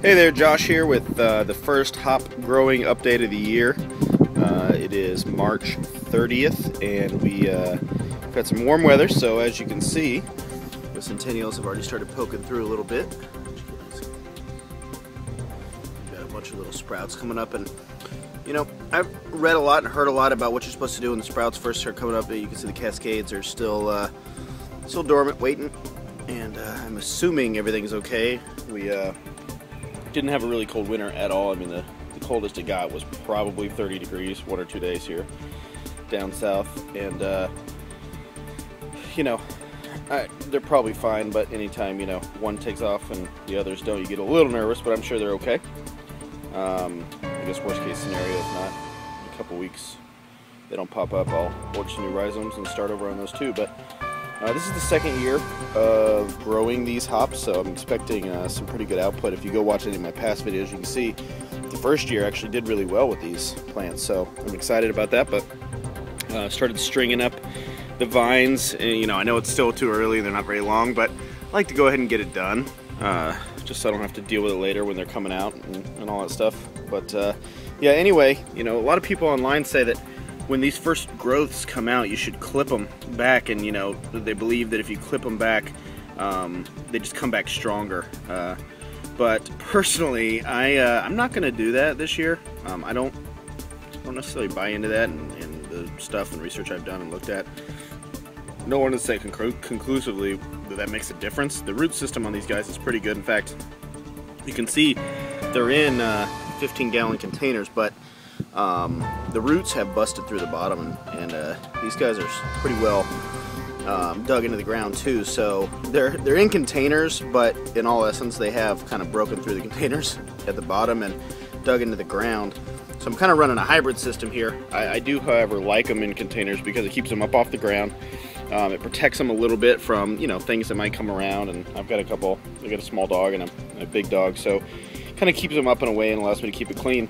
Hey there, Josh here with the first hop growing update of the year. It is March 30th and we've had some warm weather, so as you can see, the Centennials have already started poking through a little bit. We've got a bunch of little sprouts coming up, and you know, I've read a lot and heard a lot about what you're supposed to do when the sprouts first start coming up. You can see the cascades are still dormant, waiting, and I'm assuming everything's okay. We didn't have a really cold winter at all. I mean, the coldest it got was probably 30 degrees 1 or 2 days here down south, and you know, they're probably fine, but anytime, you know, one takes off and the others don't, you get a little nervous, but I'm sure they're okay. I guess worst case scenario, if not, in a couple weeks they don't pop up, I'll orch some new rhizomes and start over on those too. But this is the second year of growing these hops, so I'm expecting some pretty good output. If you go watch any of my past videos, you can see the first year actually did really well with these plants, so I'm excited about that. But started stringing up the vines, and you know, I know it's still too early, they're not very long, but I like to go ahead and get it done, just so I don't have to deal with it later when they're coming out and all that stuff. But yeah, anyway, you know, a lot of people online say that when these first growths come out, you should clip them back, and you know, they believe that if you clip them back, they just come back stronger. But personally, I'm not going to do that this year. I don't necessarily buy into that, and the stuff and research I've done and looked at, no one to say conclusively that makes a difference. The root system on these guys is pretty good. In fact, you can see they're in 15-gallon containers, but the roots have busted through the bottom, and these guys are pretty well dug into the ground too. So they're in containers, but in all essence they have kind of broken through the containers at the bottom and dug into the ground. So I'm kind of running a hybrid system here. I do, however, like them in containers because it keeps them up off the ground. It protects them a little bit from, you know, things that might come around, and I've got a small dog and a big dog, so kind of keeps them up and away and allows me to keep it clean.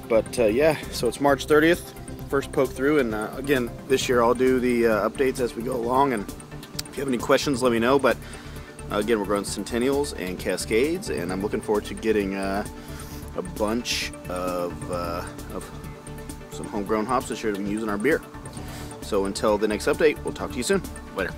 But yeah, so it's March 30th, first poke through, and again, this year I'll do the updates as we go along, and if you have any questions, let me know. But again, we're growing Centennials and Cascades, and I'm looking forward to getting a bunch of some homegrown hops this year that we can use in our beer. So until the next update, we'll talk to you soon. Later.